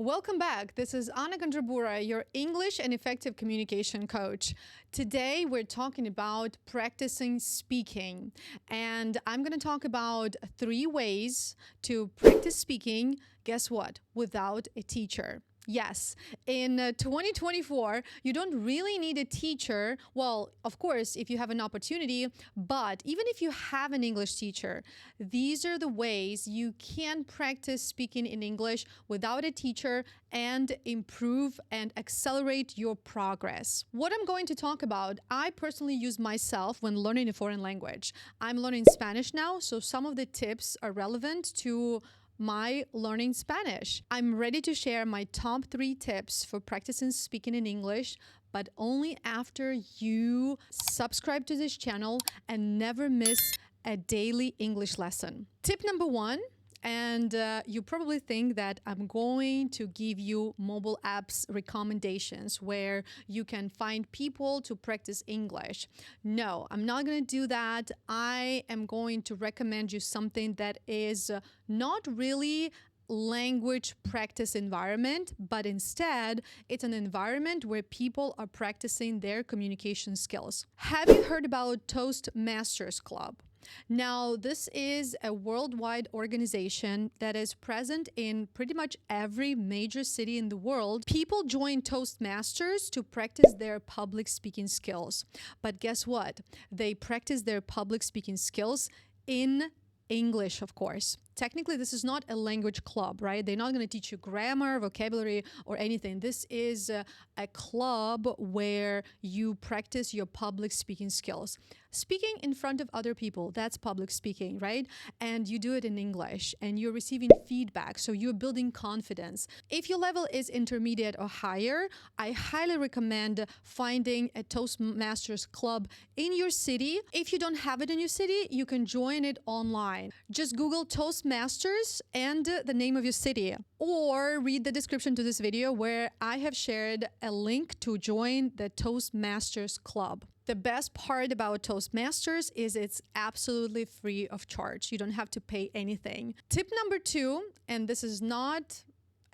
Welcome back. This is Anna Gandrabura, your English and effective communication coach. Today, we're talking about practicing speaking, and I'm going to talk about 3 ways to practice speaking. Guess what? Without a teacher. Yes, in 2024, you don't really need a teacher. Well, of course, if you have an opportunity, but even if you have an English teacher, these are the ways you can practice speaking in English without a teacher and improve and accelerate your progress. What I'm going to talk about, I personally use myself when learning a foreign language. I'm learning Spanish now, so some of the tips are relevant to my learning Spanish. I'm ready to share my top 3 tips for practicing speaking in English, but only after you subscribe to this channel and never miss a daily English lesson. Tip number 1, and you probably think that I'm going to give you mobile apps recommendations where you can find people to practice English. No, I'm not going to do that. I am going to recommend you something that is not really language practice environment, but instead it's an environment where people are practicing their communication skills. Have you heard about Toastmasters Club? Now, this is a worldwide organization that is present in pretty much every major city in the world. People join Toastmasters to practice their public speaking skills. But guess what? They practice their public speaking skills in English, of course. Technically, this is not a language club, right? They're not going to teach you grammar, vocabulary, or anything. This is a club where you practice your public speaking skills. Speaking in front of other people, that's public speaking, right? And you do it in English and you're receiving feedback, so you're building confidence. If your level is intermediate or higher, I highly recommend finding a Toastmasters club in your city. If you don't have it in your city, you can join it online. Just Google Toastmasters and the name of your city, or read the description to this video where I have shared a link to join the Toastmasters club. The best part about Toastmasters is it's absolutely free of charge. You don't have to pay anything. Tip number 2, and this is not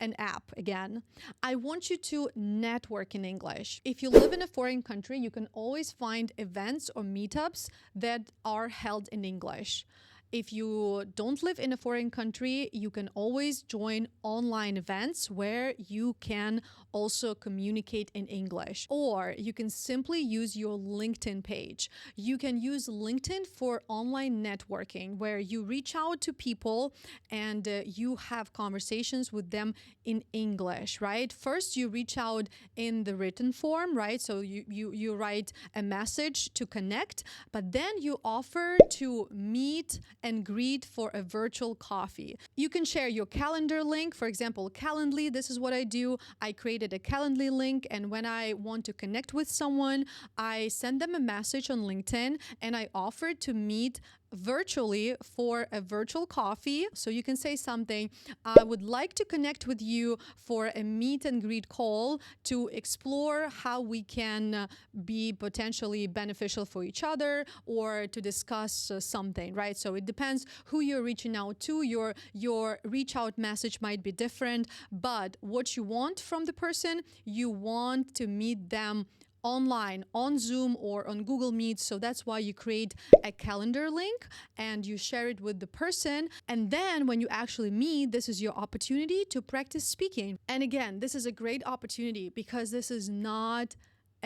an app again, I want you to network in English. If you live in a foreign country, you can always find events or meetups that are held in English. If you don't live in a foreign country, you can always join online events where you can also communicate in English. Or you can simply use your LinkedIn page. You can use LinkedIn for online networking, where you reach out to people and you have conversations with them in English, right? First, you reach out in the written form, right? So you write a message to connect, but then you offer to meet and greet for a virtual coffee. You can share your calendar link. For example, Calendly, this is what I do. I created a Calendly link, and when I want to connect with someone, I send them a message on LinkedIn and I offer to meet virtually for a virtual coffee. So you can say something, I would like to connect with you for a meet and greet call to explore how we can be potentially beneficial for each other, or to discuss something, right? So it depends who you're reaching out to. Your reach out message might be different, but what you want from the person, you want to meet them online, on Zoom or on Google Meet. So that's why you create a calendar link and you share it with the person. And then when you actually meet, this is your opportunity to practice speaking. And again, this is a great opportunity because this is not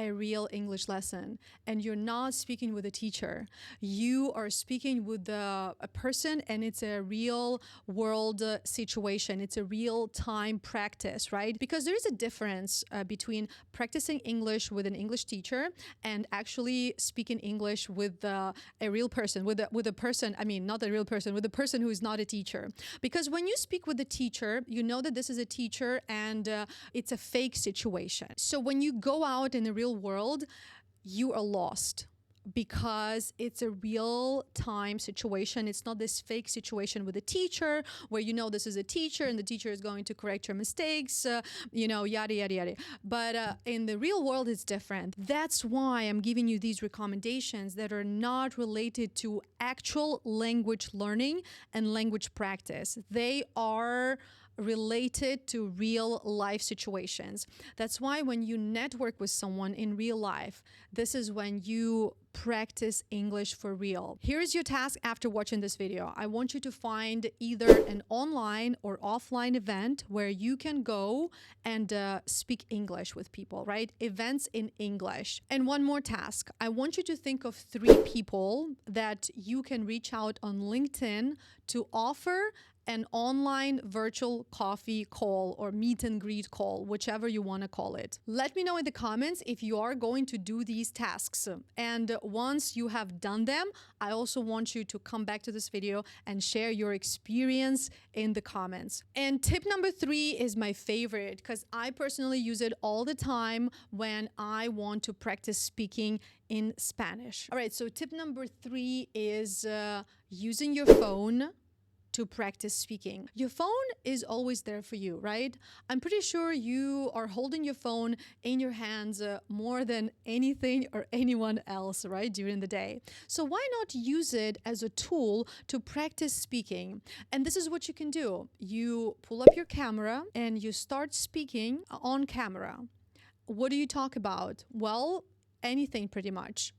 a real English lesson and you're not speaking with a teacher. You are speaking with a person, and it's a real world situation. It's a real time practice, right? Because there is a difference between practicing English with an English teacher and actually speaking English with a real person, with a person, I mean, not a real person, with a person who is not a teacher. Because when you speak with a teacher, you know that this is a teacher and it's a fake situation. So when you go out in the real world, you are lost because it's a real time situation. It's not this fake situation with a teacher where you know this is a teacher and the teacher is going to correct your mistakes, yada, yada, yada. But in the real world, it's different. That's why I'm giving you these recommendations that are not related to actual language learning and language practice. They are related to real life situations. That's why when you network with someone in real life, this is when you practice English for real. Here's your task after watching this video. I want you to find either an online or offline event where you can go and speak English with people, right? Events in English. And one more task. I want you to think of 3 people that you can reach out on LinkedIn to offer an online virtual coffee call or meet and greet call, whichever you want to call it. Let me know in the comments if you are going to do these tasks. And once you have done them, I also want you to come back to this video and share your experience in the comments. And tip number 3 is my favorite because I personally use it all the time when I want to practice speaking in Spanish. All right, so tip number 3 is using your phone to practice speaking. Your phone is always there for you, right? I'm pretty sure you are holding your phone in your hands more than anything or anyone else, right, during the day. So why not use it as a tool to practice speaking? And this is what you can do. You pull up your camera and you start speaking on camera. What do you talk about? Well, anything pretty much.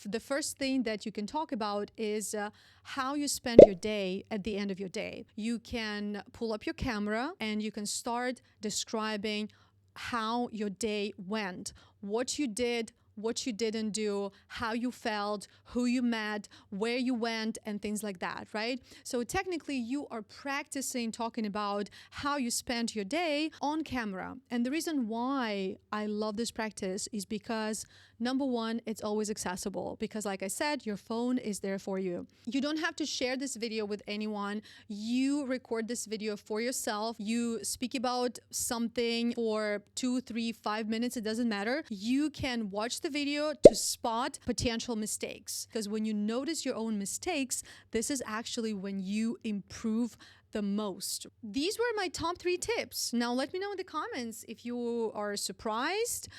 The first thing that you can talk about is how you spend your day at the end of your day. You can pull up your camera and you can start describing how your day went, what you did, what you didn't do, how you felt, who you met, where you went, and things like that, right? So technically you are practicing talking about how you spent your day on camera. And the reason why I love this practice is because number 1, it's always accessible because like I said, your phone is there for you. You don't have to share this video with anyone. You record this video for yourself. You speak about something for 2, 3, 5 minutes. It doesn't matter. You can watch the video to spot potential mistakes because when you notice your own mistakes, this is actually when you improve the most. These were my top 3 tips. Now let me know in the comments if you are surprised,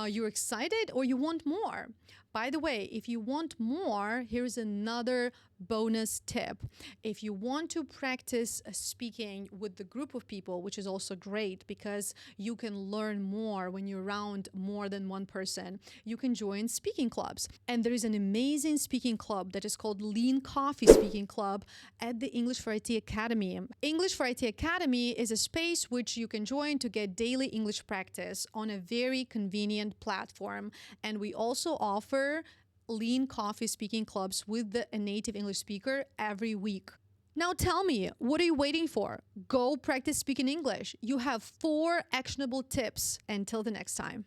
you're excited, or you want more. By the way, if you want more, here's another bonus tip. If you want to practice speaking with the group of people, which is also great because you can learn more when you're around more than one person, you can join speaking clubs. And there is an amazing speaking club that is called Lean Coffee Speaking Club at the English for IT Academy. English for IT Academy is a space which you can join to get daily English practice on a very convenient platform. And we also offer Lean Coffee Speaking Clubs with a native English speaker every week. Now tell me, what are you waiting for? Go practice speaking English. You have 4 actionable tips. Until the next time.